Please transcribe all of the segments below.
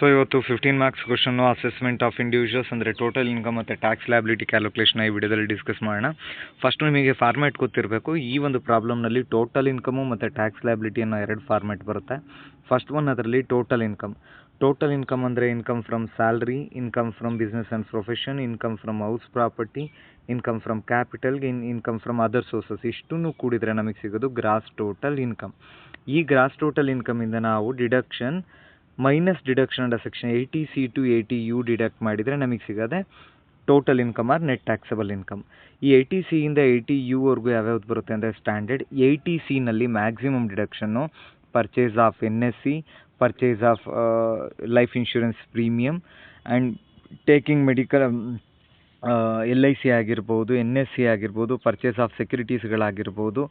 So ಇವತ್ತು 15 marks question assessment of individuals ಅಂದರೆ total income ಮತ್ತು ಟ್ಯಾಕ್ಸ್ ಲಯಬಿಲಿಟಿ ಕ್ಯಾಲ್ಕುಲೇಷನ್ ಈ ವಿಡಿಯೋದಲ್ಲಿ ಡಿಸ್ಕಸ್ ಮಾಡೋಣ. ಫಸ್ಟ್ ನಿಮಗೆ ಫಾರ್ಮ್ಯಾಟ್ ಗೊತ್ತಿರಬೇಕು. ಈ ಒಂದು ಪ್ರಾಬ್ಲಮ್ನಲ್ಲಿ ಟೋಟಲ್ ಇನ್ಕಮು ಮತ್ತು ಟ್ಯಾಕ್ಸ್ ಲಯಬಿಲಿಟಿ ಅನ್ನೋ ಎರಡು ಫಾರ್ಮ್ಯಾಟ್ ಬರುತ್ತೆ. ಫಸ್ಟ್ ಒನ್ ಅದರಲ್ಲಿ ಟೋಟಲ್ ಇನ್ಕಮ್. ಟೋಟಲ್ ಇನ್ಕಮ್ ಅಂದರೆ income from salary, income from business and profession, income from house property, income from capital, income from other sources ಇಷ್ಟನ್ನು ಕೂಡಿದರೆ ನಮಗೆ ಸಿಗೋದು ಗ್ರಾಸ್ ಟೋಟಲ್ ಇನ್ಕಮ್. ಈ ಗ್ರಾಸ್ ಟೋಟಲ್ ಇನ್ಕಮಿಂದ ನಾವು deduction minus deduction under section 80C to 80U deduct ಮಾಡಿದರೆ ನಮಗೆ ಸಿಗೋದೆ total income or net taxable income. ಈ 80C ಇಂದ 80U ಯಾವ್ಯಾವ್ದು ಬರುತ್ತೆ ಅಂದರೆ ಸ್ಟ್ಯಾಂಡರ್ಡ್ 80Cನಲ್ಲಿ ಮ್ಯಾಕ್ಸಿಮಮ್ ಡಿಡಕ್ಷನ್ನು purchase of NSC, purchase of life insurance premium and taking medical LIC ಆಗಿರ್ಬೋದು, NSC ಆಗಿರ್ಬೋದು, ಪರ್ಚೇಸ್ ಆಫ್ ಸೆಕ್ಯೂರಿಟೀಸ್ಗಳಾಗಿರ್ಬೋದು,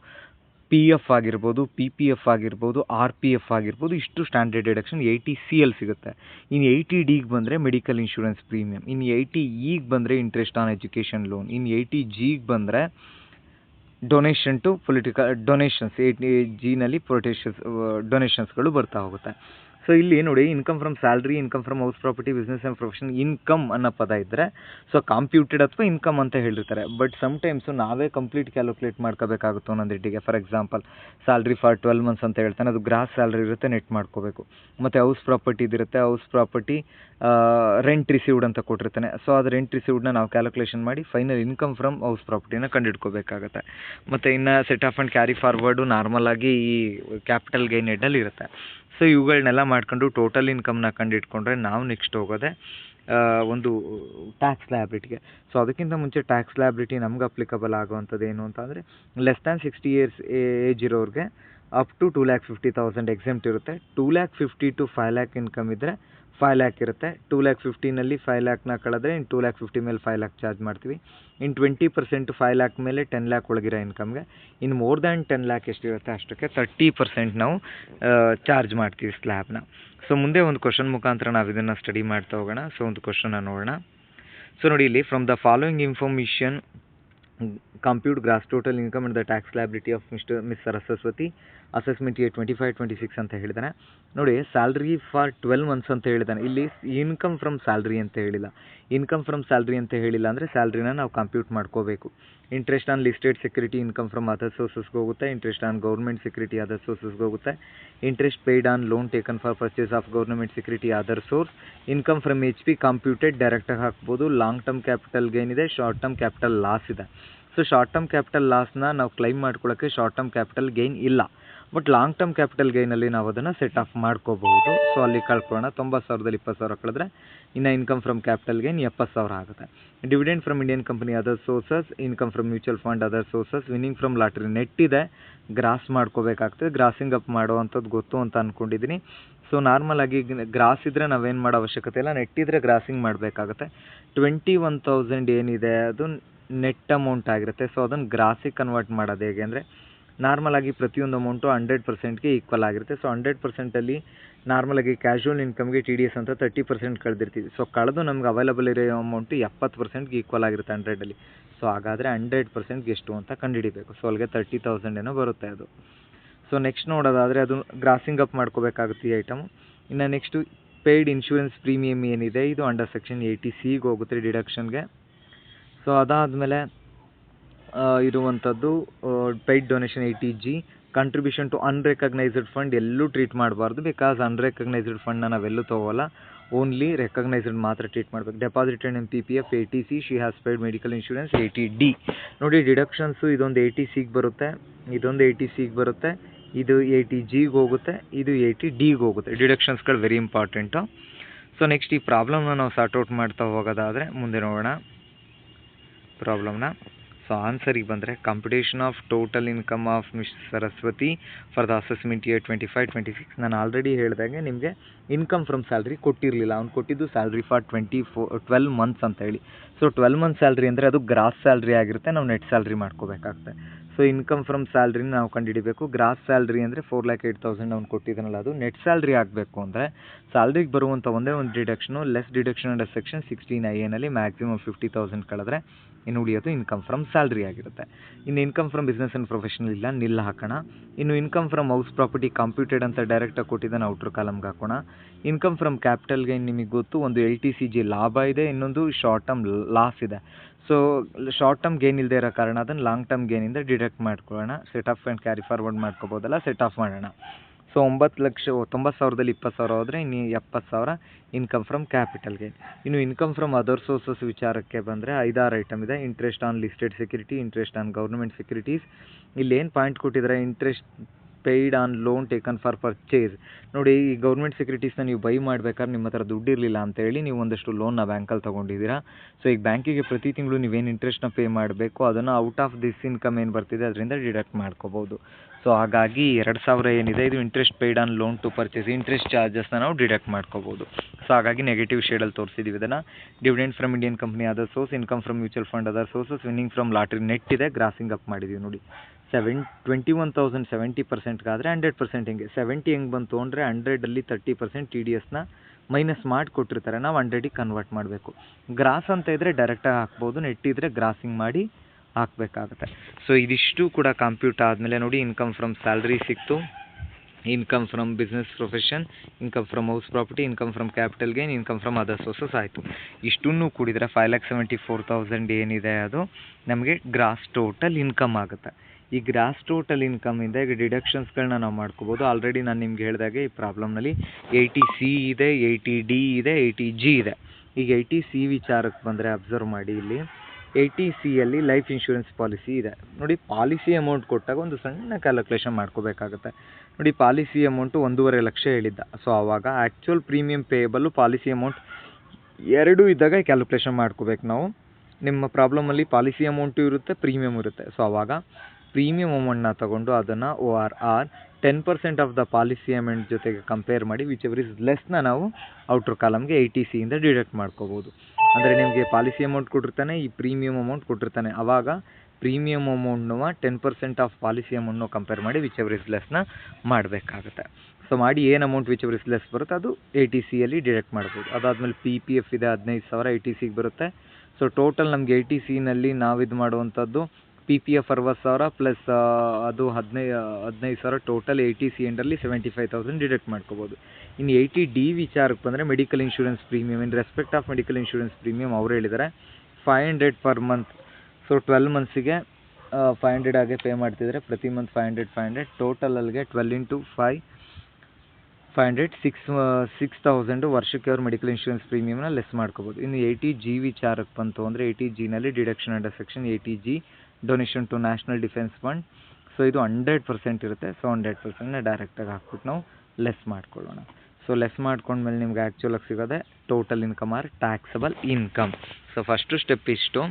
PF ಆಗಿರ್ಬೋದು, PPF ಆಗಿರ್ಬೋದು, RPF ಆಗಿರ್ಬೋದು, ಇಷ್ಟು ಸ್ಟ್ಯಾಂಡರ್ಡ್ ಡಿಡಕ್ಷನ್ 80Cಯಲ್ಲಿ ಸಿಗುತ್ತೆ. ಇನ್ನು 80Dಗೆ ಬಂದರೆ ಮೆಡಿಕಲ್ ಇನ್ಶೂರೆನ್ಸ್ ಪ್ರೀಮಿಯಮ್, ಇನ್ನು 80Eಗೆ ಬಂದರೆ ಇಂಟ್ರೆಸ್ಟ್ ಆನ್ ಎಜುಕೇಷನ್ ಲೋನ್, ಇನ್ನು 80Gಗೆ ಬಂದರೆ ಡೊನೇಷನ್ ಟು ಪೊಲಿಟಿಕಲ್ ಡೊನೇಷನ್ಸ್ 80Gನಲ್ಲಿ ಡೊನೇಷನ್ಸ್ಗಳು ಬರ್ತಾ ಹೋಗುತ್ತೆ. ಸೊ ಇಲ್ಲಿ ನೋಡಿ income from salary, income from house property, business and profession, income ಅನ್ನೋ ಪದ ಇದ್ದರೆ ಸೊ ಕಾಂಪ್ಯೂಟೆಡ್ ಅಥವಾ ಇನ್ಕಮ್ ಅಂತ ಹೇಳಿರ್ತಾರೆ. ಬಟ್ ಸಮ್ಟೈಮ್ಸು ನಾವೇ ಕಂಪ್ಲೀಟ್ ಕ್ಯಾಲ್ಕುಲೇಟ್ ಮಾಡ್ಕೋಬೇಕಾಗುತ್ತೆ ಒಂದೊಂದು ರೇಟಿಗೆ. For example salary for 12 months ಅಂತ ಹೇಳ್ತಾನೆ, ಅದು ಗ್ರಾಸ್ ಸ್ಯಾಲ್ರಿ ಇರುತ್ತೆ, ನೆಟ್ ಮಾಡ್ಕೋಬೇಕು. ಮತ್ತು ಹೌಸ್ ಪ್ರಾಪರ್ಟಿ ಇದಿರುತ್ತೆ, ಹೌಸ್ ಪ್ರಾಪರ್ಟಿ ರೆಂಟ್ ರಿಸೀವ್ಡ್ ಅಂತ ಕೊಟ್ಟಿರ್ತಾನೆ. ಸೊ ಅದು ರೆಂಟ್ ರಿಸೀವ್ಡ್ನ ನಾವು ಕ್ಯಾಲ್ಕುಲೇಷನ್ ಮಾಡಿ ಫೈನಲ್ ಇನ್ಕಮ್ ಫ್ರಮ್ ಹೌಸ್ ಪ್ರಾಪರ್ಟಿನ ಕಂಡುಹಿಡ್ಕೋಬೇಕಾಗತ್ತೆ. ಮತ್ತು ಇನ್ನು set off and carry forward normal ಆಗಿ ಈ ಕ್ಯಾಪಿಟಲ್ ಗೈನ್ ಹೆಡ್ಡಲ್ಲಿ ಇರುತ್ತೆ. ಸೊ ಇವುಗಳನ್ನೆಲ್ಲ ಮಾಡ್ಕೊಂಡು ಟೋಟಲ್ ಇನ್ಕಮ್ನ ಕಂಡುಹಿಡ್ಕೊಂಡ್ರೆ ನಾವು ನೆಕ್ಸ್ಟ್ ಹೋಗೋದೆ ಒಂದು ಟ್ಯಾಕ್ಸ್ ಲಯಬಿಲಿಟಿಗೆ. ಸೊ ಅದಕ್ಕಿಂತ ಮುಂಚೆ ಟ್ಯಾಕ್ಸ್ ಲಯಬಿಲಿಟಿ ನಮ್ಗೆ ಅಪ್ಲಿಕಬಲ್ ಆಗುವಂಥದ್ದು ಏನು ಅಂತ ಅಂದರೆ ಲೆಸ್ ದ್ಯಾನ್ 60 years ಏಜ್ ಇರೋರಿಗೆ ಅಪ್ ಟು 2,50,000 ಎಕ್ಸೆಂಪ್ಟ್ ಇರುತ್ತೆ. 2,50,000 to 5,00,000 ಇನ್ಕಮ್ ಇದ್ದರೆ 5,00,000 ಇರುತ್ತೆ. 2,50,000ನಲ್ಲಿ 5,00,000ನ ಕಳೆದ್ರೆ ಇನ್ನು 2,50,000 ಮೇಲೆ 5,00,000 ಚಾರ್ಜ್ ಮಾಡ್ತೀವಿ. ಇನ್ನು 20% 5,00,000 ಮೇಲೆ 10,00,000 ಒಳಗಿರೋ ಇನ್ಕಮ್ಗೆ. ಇನ್ನು ಮೋರ್ ದ್ಯಾನ್ 10,00,000 ಎಷ್ಟಿರುತ್ತೆ ಅಷ್ಟಕ್ಕೆ 30% ನಾವು ಚಾರ್ಜ್ ಮಾಡ್ತೀವಿ ಸ್ಲ್ಯಾಬ್ನ. ಸೊ ಮುಂದೆ ಒಂದು ಕ್ವಶನ್ ಮುಖಾಂತರ ನಾವು ಇದನ್ನು ಸ್ಟಡಿ ಮಾಡ್ತಾ ಹೋಗೋಣ. ಸೊ ಒಂದು ಕ್ವಶನ್ನ ನೋಡೋಣ. ಸೊ ನೋಡಿ ಇಲ್ಲಿ from the following information compute gross total income and the tax liability of miss Saraswati assessment year 25-26 ಅಂತ ಹೇಳಿದಾನೆ. ನೋಡಿ ಸ್ಯಾಲ್ರಿ ಫಾರ್ 12 months ಅಂತ ಹೇಳಿದಾನೆ. ಇಲ್ಲಿ ಇನ್ಕಮ್ ಫ್ರಮ್ ಸ್ಯಾಲ್ರಿ ಅಂತ ಹೇಳಿಲ್ಲ. ಇನ್ಕಮ್ ಫ್ರಮ್ ಸ್ಯಾಲ್ರಿ ಅಂತ ಹೇಳಿಲ್ಲ ಅಂದರೆ ಸ್ಯಾಲ್ರಿನ ನಾವು ಕಂಪ್ಯೂಟ್ ಮಾಡ್ಕೋಬೇಕು. Interest on listed security income from other ಸೋರ್ಸಸ್ಗೆ ಹೋಗುತ್ತೆ. Interest on government security other ಸೋರ್ಸಸ್ಗೆ ಹೋಗುತ್ತೆ. Interest paid on loan taken for purchase of government security other source. Income from HP computed ಡೈರೆಕ್ಟಾಗಿ ಹಾಕ್ಬೋದು. ಲಾಂಗ್ ಟರ್ಮ್ ಕ್ಯಾಪಿಟಲ್ ಗೇನ್ ಇದೆ, short term capital loss ಇದೆ. So short term capital ಲಾಸ್ನ ನಾವು claim ಮಾಡ್ಕೊಳ್ಳೋಕ್ಕೆ short term capital gain ಇಲ್ಲ. But long term capital ಗೈನಲ್ಲಿ ನಾವು ಅದನ್ನು ಸೆಟ್ ಆಫ್ ಮಾಡ್ಕೋಬಹುದು. ಸೊ ಅಲ್ಲಿ ಕಳ್ಕೊಳ್ಳೋಣ. 90,000ದಲ್ಲಿ 20,000 ಕಳೆದ್ರೆ ಇನ್ನು ಇನ್ಕಮ್ ಫ್ರಮ್ ಕ್ಯಾಪಿಟಲ್ ಗೈನ್ 70,000 ಆಗುತ್ತೆ. Dividend from Indian company other sources, income from mutual fund other sources, winning from lottery net ಇದೆ, ಗ್ರಾಸ್ ಮಾಡ್ಕೋಬೇಕಾಗ್ತದೆ. ಗ್ರಾಸಿಂಗ್ ಅಪ್ ಮಾಡುವಂಥದ್ದು ಗೊತ್ತು ಅಂತ ಅಂದ್ಕೊಂಡಿದ್ದೀನಿ. ಸೊ ನಾರ್ಮಲ್ ಆಗಿ ಗ್ರಾಸ್ ಇದ್ದರೆ ನಾವೇನು ಮಾಡೋ ಅವಶ್ಯಕತೆ ಇಲ್ಲ, ನೆಟ್ ಇದ್ದರೆ ಗ್ರಾಸಿಂಗ್ ಮಾಡಬೇಕಾಗುತ್ತೆ. 21,000 ಏನಿದೆ ಅದು ನೆಟ್ ಅಮೌಂಟ್ ಆಗಿರುತ್ತೆ. ಸೊ ಅದನ್ನು ಗ್ರಾಸಿಗೆ ಕನ್ವರ್ಟ್ ಮಾಡೋದು ಹೇಗೆ ಅಂದರೆ ನಾರ್ಮಲ್ ಆಗಿ ಪ್ರತಿಯೊಂದು ಅಮೌಂಟು 100%ಗೆ ಈಕ್ವಲ್ ಆಗಿರುತ್ತೆ. ಸೊ 100%ಅಲ್ಲಿ ನಾರ್ಮಲಾಗಿ ಕ್ಯಾಶುವಲ್ ಇನ್ಕಮ್ಗೆ TDS ಅಂತ 30% ಕಳೆದಿರ್ತೀವಿ. ಸೊ ಕಳೆದು ನಮ್ಗೆ ಅವೈಲಬಲ್ ಇರೋ ಅಮೌಂಟು 70%ಗೆ ಈಕ್ವಲ್ ಆಗಿರುತ್ತೆ 100ಅಲ್ಲಿ. ಸೊ ಹಾಗಾದರೆ 100%ಗೆ ಎಷ್ಟು ಅಂತ ಕಂಡುಹಿಡಿಬೇಕು. ಸೊ ಅಲ್ಲಿಗೆ 30,000 ಏನೋ ಬರುತ್ತೆ ಅದು. ಸೊ ನೆಕ್ಸ್ಟ್ ನೋಡೋದಾದರೆ ಅದು ಗ್ರಾಸಿಂಗ್ ಅಪ್ ಮಾಡ್ಕೋಬೇಕಾಗುತ್ತೆ ಈ ಐಟಮು. ಇನ್ನು ನೆಕ್ಸ್ಟು ಪೇಯ್ಡ್ ಇನ್ಶೂರೆನ್ಸ್ ಪ್ರೀಮಿಯಮ್ ಏನಿದೆ ಇದು ಅಂಡರ್ ಸೆಕ್ಷನ್ 80Cಗೆ ಹೋಗುತ್ತೆ ಡಿಡಕ್ಷನ್ಗೆ. ಸೊ ಅದಾದಮೇಲೆ ಇರುವಂಥದ್ದು paid donation 80G. Contribution to unrecognised fund ಎಲ್ಲೂ ಟ್ರೀಟ್ ಮಾಡಬಾರ್ದು. ಬಿಕಾಸ್ ಅನ್ರೆಕಗ್ನೈಸ್ಡ್ ಫಂಡ್ನ ನಾವೆಲ್ಲೂ ತೊಗೋಲ್ಲ, ಓನ್ಲಿ ರೆಕಗ್ನೈಸ್ಡ್ ಮಾತ್ರ ಟ್ರೀಟ್ ಮಾಡಬೇಕು. Deposited in PPF 80C, she has paid medical insurance 80D. ನೋಡಿ ಡಿಡಕ್ಷನ್ಸು ಇದೊಂದು 80Cಗೆ ಬರುತ್ತೆ, ಇದೊಂದು 80Cಗೆ ಬರುತ್ತೆ, ಇದು 80Gಗೆ ಹೋಗುತ್ತೆ, ಇದು 80Dಗೆ ಹೋಗುತ್ತೆ. ಡಿಡಕ್ಷನ್ಸ್ಗಳು ವೆರಿ ಇಂಪಾರ್ಟೆಂಟು. ಸೊ ನೆಕ್ಸ್ಟ್ ಈ ಪ್ರಾಬ್ಲಮ್ನ ನಾವು ಸಾರ್ಟ್ ಔಟ್ ಮಾಡ್ತಾ ಹೋಗೋದಾದರೆ ಮುಂದೆ ನೋಡೋಣ ಪ್ರಾಬ್ಲಮ್ನ. ಸೊ ಆನ್ಸರಿಗೆ ಬಂದರೆ computation of total income of miss Saraswati for the assessment year 25-26. ನಾನು ಆಲ್ರೆಡಿ ಹೇಳಿದಾಗೆ ನಿಮಗೆ ಇನ್ಕಮ್ ಫ್ರಮ್ ಸ್ಯಾಲ್ರಿ ಕೊಟ್ಟಿರಲಿಲ್ಲ. ಅವ್ನು ಕೊಟ್ಟಿದ್ದು ಸ್ಯಾಲ್ರಿ ಫಾರ್ 12 months ಅಂತ ಹೇಳಿ. ಸೊ 12 months ಸ್ಯಾಲ್ರಿ ಅಂದರೆ ಅದು ಗ್ರಾಸ್ ಸ್ಯಾಲ್ರಿ ಆಗಿರುತ್ತೆ, ನಾವು ನೆಟ್ ಸ್ಯಾಲ್ರಿ ಮಾಡ್ಕೋಬೇಕಾಗುತ್ತೆ. ಸೊ ಇನ್ಕಮ್ ಫ್ರಮ್ ಸ್ಯಾಲ್ರಿನ ನಾವು ಕಂಡುಹಿಡಿಬೇಕು. ಗ್ರಾಸ್ ಸ್ಯಾಲ್ರಿ ಅಂದರೆ 4,08,000 ಅವ್ನು ಕೊಟ್ಟಿದ್ದಾನಲ್ಲ ಅದು. ನೆಟ್ ಸ್ಯಾಲ್ರಿ ಆಗಬೇಕು ಅಂದರೆ ಸ್ಯಾಲ್ರಿಗೆ ಬರುವಂಥ ಒಂದೇ ಒಂದು deduction less deduction under section 16IA ನಲ್ಲಿ ಮ್ಯಾಕ್ಸಿಮಮ್ 50,000 ಕಳೆದ್ರೆ ಇನ್ನು ಉಳಿಯೋದು ಇನ್ಕಮ್ ಫ್ರಮ್ ಸ್ಯಾಲ್ರಿ ಆಗಿರುತ್ತೆ. ಇನ್ನು income from business and professional ಇಲ್ಲ, ನಿಲ್ಲ ಹಾಕೋಣ. ಇನ್ನು income from house property computed ಅಂತ ಡೈರೆಕ್ಟಾಗಿ ಕೊಟ್ಟಿದ್ದಾನೆ, ಔಟ್ರ್ ಕಾಲಮ್ಗೆ ಹಾಕೋಣ. ಇನ್ಕಮ್ ಫ್ರಮ್ ಕ್ಯಾಪಿಟಲ್ ಗೈನ್ ನಿಮಗೆ ಗೊತ್ತು, ಒಂದು LTCG ಲಾಭ ಇದೆ, ಇನ್ನೊಂದು ಶಾರ್ಟ್ ಟರ್ಮ್ ಲಾಸ್ ಇದೆ. ಸೊ ಶಾರ್ಟ್ ಟರ್ಮ್ ಗೇನ್ ಇಲ್ಲದೆ ಇರೋ ಕಾರಣ ಅದನ್ನು ಲಾಂಗ್ ಟರ್ಮ್ ಗೇನಿಂದ ಡಿಡಕ್ಟ್ ಮಾಡ್ಕೊಳ್ಳೋಣ. Set off and carry forward ಮಾಡ್ಕೋಬೋದಲ್ಲ, ಸೆಟ್ ಆಫ್ ಮಾಡೋಣ. ಸೊ 90,000 20,000 ಹೋದರೆ ಇನ್ನು 70,000 ಇನ್ಕಮ್ ಫ್ರಮ್ ಕ್ಯಾಪಿಟಲ್ ಗೇನ್. ಇನ್ನು ಇನ್ಕಮ್ ಫ್ರಮ್ ಅದರ್ ಸೋರ್ಸಸ್ ವಿಚಾರಕ್ಕೆ ಬಂದರೆ 5-6 ಐಟಮ್ ಇದೆ. Interest on listed security, interest on government securities. ಇಲ್ಲಿ ಏನು ಪಾಯಿಂಟ್ ಕೊಟ್ಟಿದ್ದಾರೆ, interest paid on loan taken for purchase. ನೋಡಿ, ಈ ಗೌರ್ಮೆಂಟ್ ಸೆಕ್ಯೂರಿಟೀಸ್ನ ನೀವು ಬೈ ಮಾಡ್ಬೇಕಾದ್ರೆ ನಿಮ್ಮ ಹತ್ರ ದುಡ್ಡು ಇರಲಿಲ್ಲ ಅಂತೇಳಿ ನೀವು ಒಂದಷ್ಟು ಲೋನ್ನ ಬ್ಯಾಂಕಲ್ಲಿ ತೊಗೊಂಡಿದ್ದೀರಾ. ಸೊ ಈಗ ಬ್ಯಾಂಕಿಗೆ ಪ್ರತಿ ತಿಂಗಳು ನೀವೇನು ಇಂಟ್ರೆಸ್ಟ್ನ ಪೇ ಮಾಡಬೇಕು ಅದನ್ನು ಔಟ್ ಆಫ್ ದಿಸ್ ಇನ್ಕಮ್ ಏನು ಬರ್ತಿದೆ ಅದರಿಂದ ಡಿಡಕ್ಟ್ ಮಾಡ್ಕೋಬೋದು. ಸೊ ಹಾಗಾಗಿ 2,000 ಏನಿದೆ ಇದು interest paid on loan to purchase, interest ಚಾರ್ಜಸ್ನ ನಾವು ಡಿಡಕ್ಟ್ ಮಾಡ್ಕೋಬೋದು. ಸೊ ಹಾಗಾಗಿ ನೆಗೆಟಿವ್ ಶೇಡಲ್ಲಿ ತೋರಿಸಿದ್ದೀವಿ ಇದನ್ನು. Dividend from Indian company other source, income from mutual fund other sources, winning from lottery net ಇದೆ, ಗ್ರಾಸಿಂಗ್ ಅಪ್ ಮಾಡಿದ್ದೀವಿ ನೋಡಿ. 21,000 70%ಗಾದರೆ 100% ಹಿಂಗೆ 70 ಹೆಂಗೆ ಬಂತು ಅಂದರೆ 100ಅಲ್ಲಿ 30% TDSನ ಮೈನಸ್ ಮಾಡಿ ಕೊಟ್ಟಿರ್ತಾರೆ, ನಾವು 100ಗೆ ಕನ್ವರ್ಟ್ ಮಾಡಬೇಕು. ಗ್ರಾಸ್ ಅಂತ ಇದ್ದರೆ ಡೈರೆಕ್ಟಾಗಿ ಹಾಕ್ಬೋದು, ನೆಟ್ ಇದ್ದರೆ ಗ್ರಾಸಿಂಗ್ ಮಾಡಿ ಹಾಕಬೇಕಾಗುತ್ತೆ. ಸೊ ಇದಿಷ್ಟು ಕೂಡ ಕಂಪ್ಯೂಟ್ ಆದಮೇಲೆ ನೋಡಿ, ಇನ್ಕಮ್ ಫ್ರಮ್ ಸ್ಯಾಲ್ರಿ ಸಿಕ್ತು, income from business profession, income from house property, income from capital gain, income from other sources ಆಯಿತು. ಇಷ್ಟನ್ನು ಕೂಡಿದರೆ 5,74,000 ಏನಿದೆ ಅದು ನಮಗೆ ಗ್ರಾಸ್ ಟೋಟಲ್ ಇನ್ಕಮ್ ಆಗುತ್ತೆ. ಈ ಗ್ರಾಸ್ ಟೋಟಲ್ ಇನ್ಕಮಿಂದ ಈಗ ಡಿಡಕ್ಷನ್ಸ್ಗಳನ್ನ ನಾವು ಮಾಡ್ಕೋಬೋದು. ಆಲ್ರೆಡಿ ನಾನು ನಿಮ್ಗೆ ಹೇಳಿದಾಗೆ ಈ ಪ್ರಾಬ್ಲಮ್ನಲ್ಲಿ 80C ಇದೆ, 80D ಇದೆ, 80G ಇದೆ. ಈಗ 80C ವಿಚಾರಕ್ಕೆ ಬಂದರೆ ಅಬ್ಸರ್ವ್ ಮಾಡಿ, ಇಲ್ಲಿ 80Cಯಲ್ಲಿ ಲೈಫ್ ಇನ್ಶೂರೆನ್ಸ್ ಪಾಲಿಸಿ ಇದೆ ನೋಡಿ. ಪಾಲಿಸಿ ಅಮೌಂಟ್ ಕೊಟ್ಟಾಗ ಒಂದು ಸಣ್ಣ ಕ್ಯಾಲ್ಕುಲೇಷನ್ ಮಾಡ್ಕೋಬೇಕಾಗುತ್ತೆ ನೋಡಿ. ಪಾಲಿಸಿ ಅಮೌಂಟು 1.5 ಲಕ್ಷ ಹೇಳಿದ್ದ. ಸೊ ಆವಾಗ ಆ್ಯಕ್ಚುಯಲ್ ಪ್ರೀಮಿಯಂ ಪೇಯಬಲ್ಲು ಪಾಲಿಸಿ ಅಮೌಂಟ್ 2 ಇದ್ದಾಗ ಕ್ಯಾಲ್ಕುಲೇಷನ್ ಮಾಡ್ಕೋಬೇಕು ನಾವು. ನಿಮ್ಮ ಪ್ರಾಬ್ಲಮಲ್ಲಿ ಪಾಲಿಸಿ ಅಮೌಂಟು ಇರುತ್ತೆ, ಪ್ರೀಮಿಯಮ್ ಇರುತ್ತೆ. ಸೊ ಆವಾಗ ಪ್ರೀಮಿಯಮ್ ಅಮೌಂಟ್ನ ತೊಗೊಂಡು ಅದನ್ನು ORR 10% of the policy amount ಜೊತೆಗೆ ಕಂಪೇರ್ ಮಾಡಿ ವಿಚ್ ಎವರ್ ಇಸ್ ಲೆಸ್ನ ನಾವು ಔಟ್ರ್ ಕಾಲಮ್ಗೆ 80Cಯಿಂದ ಡಿಡಕ್ಟ್ ಮಾಡ್ಕೋಬೋದು. ಅಂದರೆ ನಿಮಗೆ ಪಾಲಿಸಿ ಅಮೌಂಟ್ ಕೊಟ್ಟಿರ್ತಾನೆ, ಈ ಪ್ರೀಮಿಯಮ್ ಅಮೌಂಟ್ ಕೊಟ್ಟಿರ್ತಾನೆ. ಆವಾಗ ಪ್ರೀಮಿಯಮ್ ಅಮೌಂಟ್ನ 10% ಆಫ್ ಪಾಲಿಸಿ ಅಮೌಂಟ್ನ ಕಂಪೇರ್ ಮಾಡಿ ವಿಚ್ ಎವರ್ ಇಸ್ ಲೆಸ್ನ ಮಾಡಬೇಕಾಗುತ್ತೆ. ಸೊ ಮಾಡಿ ಏನು amount which ever is less ಬರುತ್ತೆ ಅದು 80Cಯಲ್ಲಿ ಡಿಡಕ್ಟ್ ಮಾಡ್ಬೋದು. ಅದಾದಮೇಲೆ PPF ಇದೆ 15,000 80Cಗೆ ಬರುತ್ತೆ. ಸೊ ಟೋಟಲ್ ನಮಗೆ 80Cನಲ್ಲಿ ನಾವು ಇದು ಮಾಡುವಂಥದ್ದು PPF 60,000 ಪ್ಲಸ್ ಅದು 15,000 ಟೋಟಲ್ 80C ಎಂಡಲ್ಲಿ 75,000 ಡಿಡಕ್ಟ್ ಮಾಡ್ಕೋಬೋದು. ಇನ್ನು 80D ವಿಚಾರಕ್ಕೆ ಬಂದರೆ medical insurance premium, in respect of medical insurance premium ಅವ್ರು ಹೇಳಿದ್ದಾರೆ 500 ಪರ್ ಮಂತ್. ಸೊ 12 ಮಂತ್ಸಿಗೆ 500 ಆಗಿ ಪೇ ಮಾಡ್ತಿದ್ದಾರೆ, ಪ್ರತಿ ಮಂತ್ 500 ಟೋಟಲ್ ಅಲ್ಲಿಗೆ 12 into 5 500 6,000 ವರ್ಷಕ್ಕೆ ಅವ್ರು ಮೆಡಿಕಲ್ ಇನ್ಶೂರೆನ್ಸ್ ಪ್ರೀಮಿಯಮ್ನ ಲೆಸ್ ಮಾಡ್ಕೋಬೋದು. ಇನ್ನು 80G ವಿಚಾರಕ್ಕೆ ಬಂತು ಅಂದರೆ 80Gನಲ್ಲಿ deduction under section 80G donation to national defence fund. So ಇದು 100% ಇರುತ್ತೆ. ಸೊ 100%ನ ಡೈರೆಕ್ಟಾಗಿ ಹಾಕ್ಬಿಟ್ಟು ನಾವು ಲೆಸ್ ಮಾಡ್ಕೊಳ್ಳೋಣ. ಸೊ ಲೆಸ್ ಮಾಡ್ಕೊಂಡ್ಮೇಲೆ ನಿಮ್ಗೆ ಆ್ಯಕ್ಚುಲಾಗಿ ಸಿಗೋದೆ total income or taxable income. So first step ಇಷ್ಟು,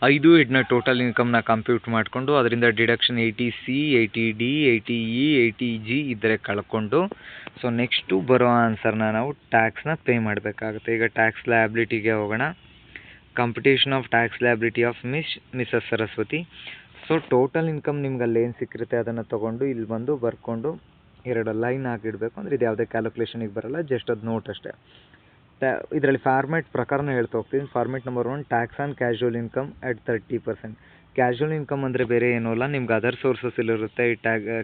5 ಇದನ್ನ ಟೋಟಲ್ ಇನ್ಕಮ್ನ ಕಂಪ್ಯೂಟ್ ಮಾಡಿಕೊಂಡು ಅದರಿಂದ deduction 80C 80D 80E 80G ಇದ್ದರೆ ಕಳ್ಕೊಂಡು ಸೊ ನೆಕ್ಸ್ಟು ಬರೋ ಆನ್ಸರ್ನ ನಾವು ಟ್ಯಾಕ್ಸ್ನ ಪೇ ಮಾಡಬೇಕಾಗುತ್ತೆ. ಈಗ ಟ್ಯಾಕ್ಸ್ ಲಯಬಿಲಿಟಿಗೆ ಹೋಗೋಣ. Competition of tax liability of Mrs Saraswati. So total income ನಿಮ್ಗೆ ಅಲ್ಲಿ ಏನು ಸಿಕ್ಕಿರುತ್ತೆ ಅದನ್ನು ತೊಗೊಂಡು ಇಲ್ಲಿ ಬಂದು ಬರ್ಕೊಂಡು 2 ಲೈನ್ ಹಾಕಿಡಬೇಕು. ಅಂದರೆ ಇದು ಯಾವುದೇ ಕ್ಯಾಲ್ಕುಲೇಷನಿಗೆ ಬರೋಲ್ಲ, ಜಸ್ಟ್ ಅದು ನೋಟ್ ಅಷ್ಟೇ. ಇದರಲ್ಲಿ ಫಾರ್ಮೆಟ್ ಪ್ರಕಾರನ ಹೇಳ್ತಾ ಹೋಗ್ತೀನಿ. Format number 1 tax on casual income at 30%. Casual income ಅಂದರೆ ಬೇರೆ ಏನೂ ಅಲ್ಲ, ನಿಮ್ಗೆ ಅದರ್ ಸೋರ್ಸಸ್ಸಲ್ಲಿರುತ್ತೆ ಈ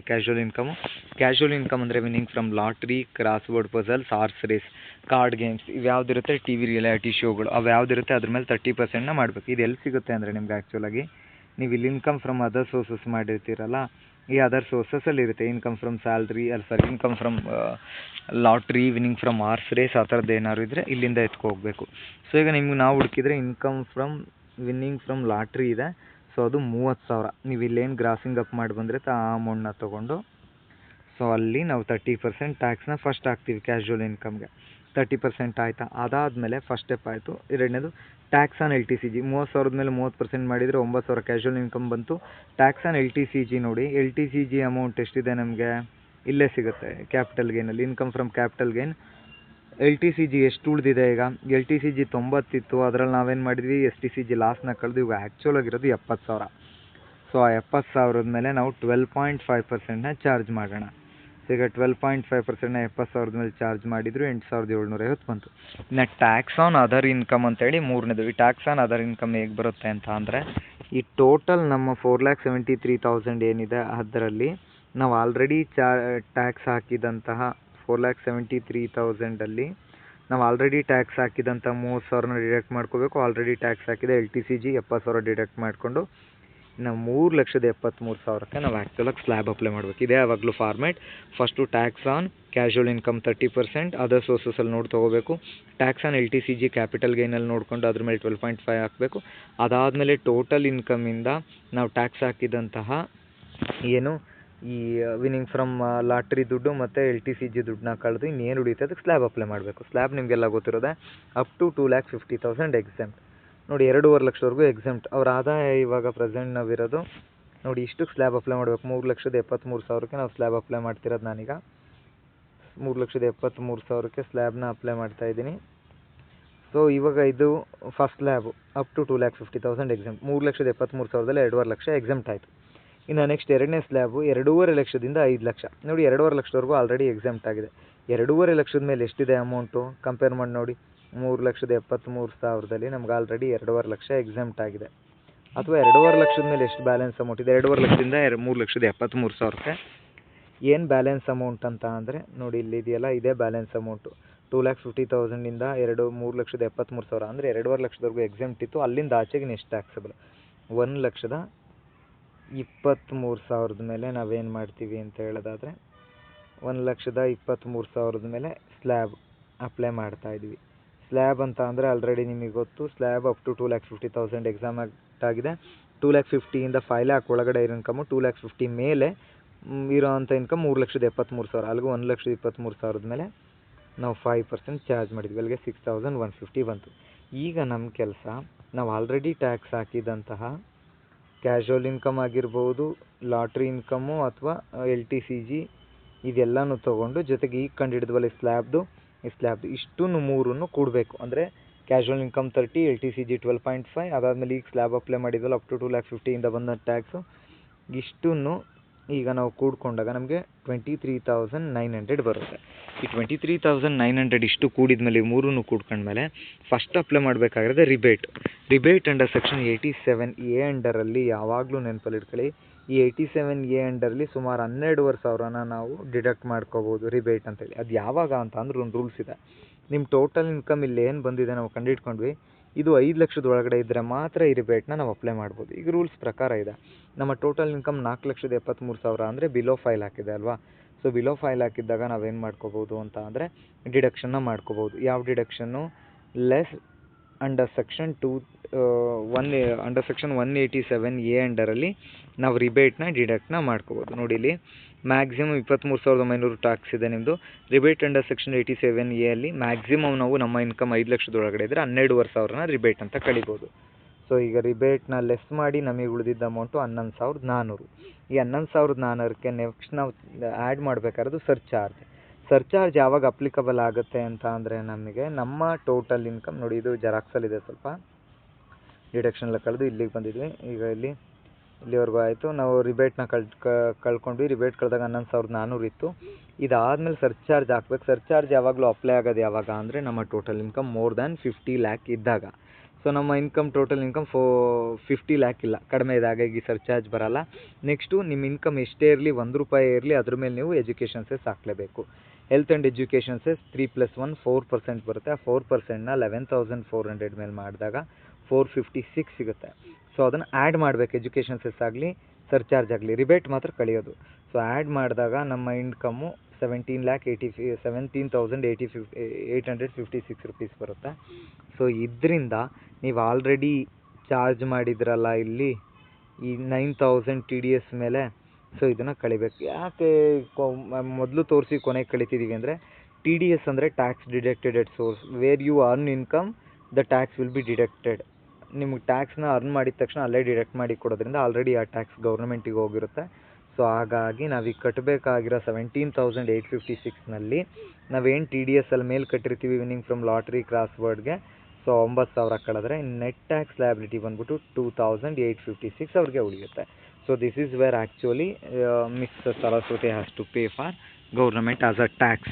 ಕ್ಯಾಶುವಲ್ ಇನ್ಕಮು. ಕ್ಯಾಶುವಲ್ ಇನ್ಕಮ್ ಅಂದರೆ winning from lottery, crossword puzzles, horse race, card games, ಇವು ಯಾವುದಿರುತ್ತೆ TV ರಿಯಾಲಿಟಿ ಶೋಗಳು ಅವು ಯಾವುದಿರುತ್ತೆ ಅದ್ರ ಮೇಲೆ 30%ನ ಮಾಡಬೇಕು. ಇದು ಎಲ್ಲಿ ಸಿಗುತ್ತೆ ಅಂದರೆ ನಿಮ್ಗೆ ಆ್ಯಕ್ಚುಲಾಗಿ ನೀವು ಇಲ್ಲಿ ಇನ್ಕಮ್ ಫ್ರಮ್ ಅದರ್ ಸೋರ್ಸಸ್ ಮಾಡಿರ್ತೀರಲ್ಲ, ಈ ಅದರ್ ಸೋರ್ಸಸಲ್ಲಿ ಇರುತ್ತೆ. Income from salary income from lottery, winning from horse race ಆ ಥರದ್ದು ಏನಾದ್ರು ಇದ್ದರೆ ಇಲ್ಲಿಂದ ಎತ್ಕೋಗ್ಬೇಕು. ಸೊ ಈಗ ನಿಮ್ಗೆ ನಾವು ಹುಡುಕಿದ್ರೆ income from winning from lottery ಇದೆ. ಸೊ ಅದು 30,000. ನೀವು ಇಲ್ಲೇನು ಗ್ರಾಸಿಂಗ್ ಅಪ್ ಮಾಡಿ ಬಂದಿರುತ್ತೆ ಆ ಅಮೌಂಟ್ನ ತೊಗೊಂಡು ಸೊ ಅಲ್ಲಿ ನಾವು 30% ಟ್ಯಾಕ್ಸ್ನ ಫಸ್ಟ್ ಹಾಕ್ತೀವಿ ಕ್ಯಾಶುವಲ್ ಇನ್ಕಮ್ಗೆ. 30% ಆಯಿತಾ? ಅದಾದಮೇಲೆ ಫಸ್ಟ್ ಸ್ಟೆಪ್ ಆಯಿತು. ಎರಡನೇದು ಟ್ಯಾಕ್ಸ್ ಆನ್ LTCG 30,000 ಮೇಲೆ 30% ಮಾಡಿದರೆ 9,000 ಕ್ಯಾಶುವಲ್ ಇನ್ಕಮ್ ಬಂತು. ಟ್ಯಾಕ್ಸ್ ಆನ್ LTCG ನೋಡಿ, LTCG ಅಮೌಂಟ್ ಎಷ್ಟಿದೆ ನಮಗೆ ಇಲ್ಲೇ ಸಿಗುತ್ತೆ ಕ್ಯಾಪಿಟಲ್ ಗೇನಲ್ಲಿ. Income from capital gain LTCG ಎಷ್ಟು ಉಳಿದಿದೆ ಈಗ? LTCG 90 ಇತ್ತು, ಅದರಲ್ಲಿ ನಾವೇನು ಮಾಡಿದ್ವಿ STCG ಲಾಸ್ನ ಕಳೆದು ಇವಾಗ ಆ್ಯಕ್ಚುಲ್ ಆಗಿರೋದು 70,000. ಸೊ ಆ 70,000 ಮೇಲೆ ನಾವು 12.5%ನ ಚಾರ್ಜ್ ಮಾಡೋಣ. ಸೊ ಈಗ 12.5%ನ 70,000 ಮೇಲೆ ಚಾರ್ಜ್ ಮಾಡಿದ್ರು 8,750 ಬಂತು. ಇನ್ನು ಟ್ಯಾಕ್ಸ್ ಆನ್ ಅದರ್ ಇನ್ಕಮ್ ಅಂತೇಳಿ ಮೂರನೇದು. ಈ ಟ್ಯಾಕ್ಸ್ ಆನ್ ಅದರ್ ಇನ್ಕಮ್ ಹೇಗೆ ಬರುತ್ತೆ ಅಂತ ಅಂದರೆ, ಈ ಟೋಟಲ್ ನಮ್ಮ 4,73,000 ಏನಿದೆ ಅದರಲ್ಲಿ ನಾವು ಆಲ್ರೆಡಿ ಟ್ಯಾಕ್ಸ್ ಹಾಕಿದಂತಹ 4,73,000 ನಾವು ಆಲ್ರೆಡಿ ಟ್ಯಾಕ್ಸ್ ಹಾಕಿದಂಥ 30,000ನ ಡಿಡಕ್ಟ್ ಮಾಡ್ಕೋಬೇಕು. ಆಲ್ರೆಡಿ ಟ್ಯಾಕ್ಸ್ ಹಾಕಿದ LTCG 70,000 ಡಿಡಕ್ಟ್ ಮಾಡಿಕೊಂಡು ನಾವು 3,73,000ಕ್ಕೆ ನಾವು ಆ್ಯಕ್ಚುಲಾಗಿ ಸ್ಲ್ಯಾಬ್ ಅಪ್ಲೈ ಮಾಡಬೇಕು. ಇದೇ ಯಾವಾಗಲೂ format. First tax on casual income 30%, other ಸೋರ್ಸಸಲ್ಲಿ ನೋಡಿ ತೊಗೋಬೇಕು. ಟ್ಯಾಕ್ಸ್ ಆನ್ LTCG ಕ್ಯಾಪಿಟಲ್ ಗೈನಲ್ಲಿ ನೋಡಿಕೊಂಡು ಅದ್ರ ಮೇಲೆ 12.5 ಹಾಕಬೇಕು. ಅದಾದಮೇಲೆ ಟೋಟಲ್ ಇನ್ಕಮಿಂದ ನಾವು ಟ್ಯಾಕ್ಸ್ ಹಾಕಿದಂತಹ ಏನು ಈ ವಿನಿಂಗ್ ಫ್ರಮ್ ಲಾಟ್ರಿ ದುಡ್ಡು ಮತ್ತು LTCG ದುಡ್ಡನ್ನ ಕಳೆದು ಇನ್ನೇನು ಉಳಿಯುತ್ತೆ ಅದಕ್ಕೆ ಸ್ಲ್ಯಾಬ್ ಅಪ್ಲೈ ಮಾಡಬೇಕು. ಸ್ಲ್ಯಾಬ್ ನಿಮಗೆಲ್ಲ ಗೊತ್ತಿರೋದೆ ಅಪ್ ಟು 2,50,000 ಎಕ್ಸೆಂಪ್ಟ್. ನೋಡಿ 2.5 ಲಕ್ಷದವರೆಗೂ ಎಕ್ಸೆಂಪ್ಟ್. ಅವ್ರ ಆದಾಯ ಇವಾಗ ಪ್ರೆಸೆಂಟ್ ನಾವಿರೋದು ನೋಡಿ ಇಷ್ಟಕ್ಕೆ ಸ್ಲ್ಯಾಬ್ ಅಪ್ಲೈ ಮಾಡಬೇಕು. 3,73,000ಕ್ಕೆ ನಾವು ಸ್ಲ್ಯಾಬ್ ಅಪ್ಲೈ ಮಾಡ್ತಿರೋದು. ನಾನೀಗ 3,73,000ಕ್ಕೆ ಸ್ಲ್ಯಾಬ್ನ ಅಪ್ಲೈ ಮಾಡ್ತಾಯಿದ್ದೀನಿ. ಸೊ ಇವಾಗ ಇದು first slab up to 2,50,000 exempt. 3,73,000ದಲ್ಲಿ 2.5 ಲಕ್ಷ ಎಕ್ಸೆಂಪ್ಟ್ ಆಯಿತು. ಇನ್ನು ನೆಕ್ಸ್ಟ್ ಎರಡನೇ ಸ್ಲ್ಯಾಬು 2.5 ಲಕ್ಷದಿಂದ 5 ಲಕ್ಷ. ನೋಡಿ 2.5 ಲಕ್ಷದವರೆಗೂ ಆಲ್ರೆಡಿ ಎಕ್ಸೆಂಪ್ಟ್ ಆಗಿದೆ. 2.5 ಲಕ್ಷದ ಮೇಲೆ ಎಷ್ಟಿದೆ ಅಮೌಂಟು ಕಂಪೇರ್ ಮಾಡಿ ನೋಡಿ. 3,73,000ದಲ್ಲಿ ನಮ್ಗೆ ಆಲ್ರೆಡಿ 2.5 ಲಕ್ಷ ಎಕ್ಸೆಂಪ್ಟ್ ಆಗಿದೆ. ಅಥವಾ 2.5 ಲಕ್ಷದ ಮೇಲೆ ಎಷ್ಟು ಬ್ಯಾಲೆನ್ಸ್ ಅಮೌಂಟ್ ಇದೆ? 2.5 ಲಕ್ಷದಿಂದ 3,73,000ಕ್ಕೆ ಏನು ಬ್ಯಾಲೆನ್ಸ್ ಅಮೌಂಟ್ ಅಂತ ಅಂದರೆ ನೋಡಿ ಇಲ್ಲಿ ಇದೆಯಲ್ಲ, ಇದೇ ಬ್ಯಾಲೆನ್ಸ್ ಅಮೌಂಟು. 2,50,000ಇಂದ 3,73,000 ಅಂದರೆ 2.5 ಲಕ್ಷದವರೆಗೂ ಎಕ್ಸೆಂಪ್ಟ್ ಇತ್ತು. ಅಲ್ಲಿಂದ ಆಚೆಗೆ ಎಷ್ಟು ಟ್ಯಾಕ್ಸಬಲ್? 1,23,000 ಮೇಲೆ ನಾವೇನು ಮಾಡ್ತೀವಿ ಅಂತ ಹೇಳೋದಾದರೆ 1,23,000 ಮೇಲೆ ಸ್ಲ್ಯಾಬ್ ಅಪ್ಲೈ ಮಾಡ್ತಾಯಿದ್ವಿ. ಸ್ಲ್ಯಾಬ್ ಅಂತ ಅಂದರೆ ಆಲ್ರೆಡಿ ನಿಮಗೆ ಗೊತ್ತು, ಸ್ಲ್ಯಾಬ್ ಅಪ್ ಟು 2,50,000 ಎಕ್ಸಾಮ್ ಆಗಿದೆ. 2,50,000ಇಂದ 5 lakh ಒಳಗಡೆ ಇರೋ ಇನ್ಕಮು, 2,50,000 ಮೇಲೆ ಇರೋ ಅಂಥ ಇನ್ಕಮ್ 3,73,000. ಅಲ್ಲಿಗೂ 1,23,000 ಮೇಲೆ ನಾವು 5% ಚಾರ್ಜ್ ಮಾಡಿದ್ವಿ. ಅಲ್ಲಿಗೆ 6,150 ಬಂತು. ಈಗ ನಮ್ಮ ಕೆಲಸ, ನಾವು ಆಲ್ರೆಡಿ ಟ್ಯಾಕ್ಸ್ ಹಾಕಿದಂತಹ ಕ್ಯಾಶುವಲ್ ಇನ್ಕಮ್ ಆಗಿರ್ಬೋದು, ಲಾಟ್ರಿ ಇನ್ಕಮ್ಮು ಅಥವಾ LTCG ಇದೆಲ್ಲನೂ ತೊಗೊಂಡು ಜೊತೆಗೆ ಈಗ ಕಂಡುಹಿಡಿದ್ವಲ್ಲ ಈ ಸ್ಲ್ಯಾಬ್ದು ಇಷ್ಟನ್ನು ಮೂರನ್ನು ಕೂಡಬೇಕು. ಅಂದರೆ ಕ್ಯಾಶುವಲ್ ಇನ್ಕಮ್ 30, LTCG 12.5, ಅದಾದಮೇಲೆ ಈಗ ಸ್ಲ್ಯಾಬ್ ಅಪ್ಲೈ ಮಾಡಿದ್ವಲ್ಲ ಅಪ್ ಟು 2,50,000ಇಂದ ಬಂದ ಟ್ಯಾಕ್ಸು, ಇಷ್ಟನ್ನು ಈಗ ನಾವು ಕೂಡ್ಕೊಂಡಾಗ ನಮಗೆ 23,900 ಬರುತ್ತೆ. ಈ 23,900 ಇಷ್ಟು ಕೂಡಿದ್ಮೇಲೆ ಮೂರನ್ನು ಕೂಡ್ಕೊಂಡ್ಮೇಲೆ ಫಸ್ಟ್ ಅಪ್ಲೈ ಮಾಡಬೇಕಾಗಿರೋದು ರಿಬೇಟ್ ಅಂಡರ್ ಸೆಕ್ಷನ್ 87A ಅಂಡರಲ್ಲಿ ಯಾವಾಗಲೂ ನೆನಪಲ್ಲಿ ಇಟ್ಕೊಳ್ಳಿ. ಈ 87A ಅಂಡರಲ್ಲಿ ಸುಮಾರು 12,500ನ ನಾವು ಡಿಡಕ್ಟ್ ಮಾಡ್ಕೋಬೋದು ರಿಬೇಟ್ ಅಂತೇಳಿ. ಅದು ಯಾವಾಗ ಅಂತ ಅಂದ್ರೆ ಒಂದು ರೂಲ್ಸ್ ಇದೆ. ನಿಮ್ಮ ಟೋಟಲ್ ಇನ್ಕಮ್ ಇಲ್ಲಿ ಏನು ಬಂದಿದೆ ನಾವು ಕಂಡುಹಿಡ್ಕೊಂಡ್ವಿ, ಇದು 5 ಲಕ್ಷದ ಒಳಗಡೆ ಇದ್ದರೆ ಮಾತ್ರ ಈ ರಿಬೇಟ್ನ ನಾವು ಅಪ್ಲೈ ಮಾಡ್ಬೋದು. ಈಗ ರೂಲ್ಸ್ ಪ್ರಕಾರ ಇದೆ. ನಮ್ಮ ಟೋಟಲ್ ಇನ್ಕಮ್ 4,73,000 ಅಂದರೆ ಬಿಲೋ 5 lakh ಇದೆ ಅಲ್ವಾ. ಸೊ ಬಿಲೋ 5 lakh ಇದ್ದಾಗ ನಾವೇನು ಮಾಡ್ಕೋಬೋದು ಅಂತ ಅಂದರೆ ಡಿಡಕ್ಷನ್ನ ಮಾಡ್ಕೋಬೋದು. ಯಾವ deduction? Less under section 187A ಅಂಡರಲ್ಲಿ ನಾವು ರಿಬೇಟ್ನ ಡಿಡಕ್ಟ್ನ ಮಾಡ್ಕೋಬೋದು. ನೋಡಿ ಇಲ್ಲಿ ಮ್ಯಾಕ್ಸಿಮಮ್ 23,900 ಟ್ಯಾಕ್ಸ್ ಇದೆ ನಿಮ್ಮದು. ರಿಬೇಟ್ ಅಂಡರ್ ಸೆಕ್ಷನ್ 87A ಅಲ್ಲಿ ಮ್ಯಾಕ್ಸಿಮಮ್ ನಾವು ನಮ್ಮ ಇನ್ಕಮ್ 5 ಲಕ್ಷದೊಳಗಡೆ ಇದ್ದರೆ 12,500ನ ರಿಬೇಟ್ ಅಂತ ಕಳಿಬೋದು. ಸೊ ಈಗ ರಿಬೇಟ್ನ ಲೆಸ್ ಮಾಡಿ ನಮಗೆ ಉಳಿದಿದ್ದ ಅಮೌಂಟು 11,400. ಈ 11,400ಕ್ಕೆ ನೆಕ್ಸ್ಟ್ ನಾವು ಆ್ಯಡ್ ಮಾಡಬೇಕಾಗಿರೋದು ಸರ್ಚಾರ್ಜ್ ಯಾವಾಗ ಅಪ್ಲಿಕಬಲ್ ಆಗುತ್ತೆ ಅಂತ ಅಂದರೆ ನಮಗೆ ನಮ್ಮ ಟೋಟಲ್ ಇನ್ಕಮ್ ನೋಡಿ, ಇದು ಜೆರಾಕ್ಸಲ್ಲಿದೆ, ಸ್ವಲ್ಪ ಡಿಡಕ್ಷನ್ ಎಲ್ಲ ಕಳೆದು ಇಲ್ಲಿಗೆ ಬಂದಿದ್ವಿ. ಈಗ ಇಲ್ಲಿವರೆಗೂ ಆಯಿತು. ನಾವು ರಿಬೇಟ್ನ ಕಳ್ಕೊಂಡ್ವಿ. ರಿಬೇಟ್ ಕಳೆದಾಗ 11,400 ಇತ್ತು. ಇದಾದಮೇಲೆ ಸರ್ಚಾರ್ಜ್ ಹಾಕ್ಬೇಕು. ಸರ್ಚಾರ್ಜ್ ಯಾವಾಗಲೂ ಅಪ್ಲೈ ಆಗೋದು ಯಾವಾಗ ಅಂದರೆ ನಮ್ಮ total income more than 50 lakh ಇದ್ದಾಗ. ಸೊ ನಮ್ಮ ಟೋಟಲ್ ಇನ್ಕಮ್ 50 lakh ಇಲ್ಲ, ಕಡಿಮೆ ಇದೆ, ಹಾಗಾಗಿ ಸರ್ಚಾರ್ಜ್ ಬರೋಲ್ಲ. ನೆಕ್ಸ್ಟು ನಿಮ್ಮ ಇನ್ಕಮ್ ಎಷ್ಟೇ ಇರಲಿ, ₹1 ಇರಲಿ, ಅದ್ರ ಮೇಲೆ ನೀವು ಎಜುಕೇಷನ್ ಸೆಸ್ ಹಾಕಲೇಬೇಕು. ಹೆಲ್ತ್ ಆ್ಯಂಡ್ ಎಜುಕೇಷನ್ ಸೆಸ್ 3+1 4% ಬರುತ್ತೆ. ಆ 4%ನ 11,400 ಮೇಲೆ ಮಾಡಿದಾಗ 456 ಸಿಗುತ್ತೆ. ಸೊ ಅದನ್ನು ಆ್ಯಡ್ ಮಾಡಬೇಕು. ಎಜುಕೇಷನ್ ಸೆಸ್ ಆಗಲಿ ಸರ್ಚಾರ್ಜ್ ಆಗಲಿ, ರಿಬೇಟ್ ಮಾತ್ರ ಕಳಿಯೋದು. ಸೊ ಆ್ಯಡ್ ಮಾಡಿದಾಗ ನಮ್ಮ ಇನ್ಕಮ್ಮು 17,856 rupees ಬರುತ್ತೆ. ಸೊ ಇದರಿಂದ ನೀವು ಆಲ್ರೆಡಿ ಚಾರ್ಜ್ ಮಾಡಿದ್ರಲ್ಲ ಇಲ್ಲಿ ಈ 9,000 TDS ಮೇಲೆ, ಸೊ ಇದನ್ನು ಕಳಿಬೇಕು. ಯಾಕೆ ಮೊದಲು ತೋರಿಸಿ ಕೊನೆಗೆ ಕಳಿತಿದ್ದೀವಿ ಅಂದರೆ TDS ಅಂದರೆ tax deducted at source, where you earn income the tax will be deducted. ನಿಮ್ಗೆ ಟ್ಯಾಕ್ಸ್ನ ಅರ್ನ್ ಮಾಡಿದ ತಕ್ಷಣ ಅಲ್ಲೇ ಡಿಡಕ್ಟ್ ಮಾಡಿ ಕೊಡೋದ್ರಿಂದ ಆಲ್ರೆಡಿ ಆ ಟ್ಯಾಕ್ಸ್ ಗೌರ್ಮೆಂಟಿಗೆ ಹೋಗಿರುತ್ತೆ. ಸೊ ಹಾಗಾಗಿ ನಾವೀಗ ಕಟ್ಟಬೇಕಾಗಿರೋ 17,856ನಲ್ಲಿ ನಾವೇನು TDS ಅಲ್ಲಿ ಮೇಲೆ ಕಟ್ಟಿರ್ತೀವಿ ವಿನ್ನಿಂಗ್ ಫ್ರಮ್ ಲಾಟ್ರಿ ಕ್ರಾಸ್ವರ್ಡ್ಗೆ, ಸೊ 9,000 ಕಳೆದ್ರೆ ನೆಟ್ ಟ್ಯಾಕ್ಸ್ ಲಯಬಿಲಿಟಿ ಬಂದ್ಬಿಟ್ಟು 2,856 ಅವ್ರಿಗೆ ಉಳಿಯುತ್ತೆ. So this is where actually miss Saraswati has to pay for government as a tax.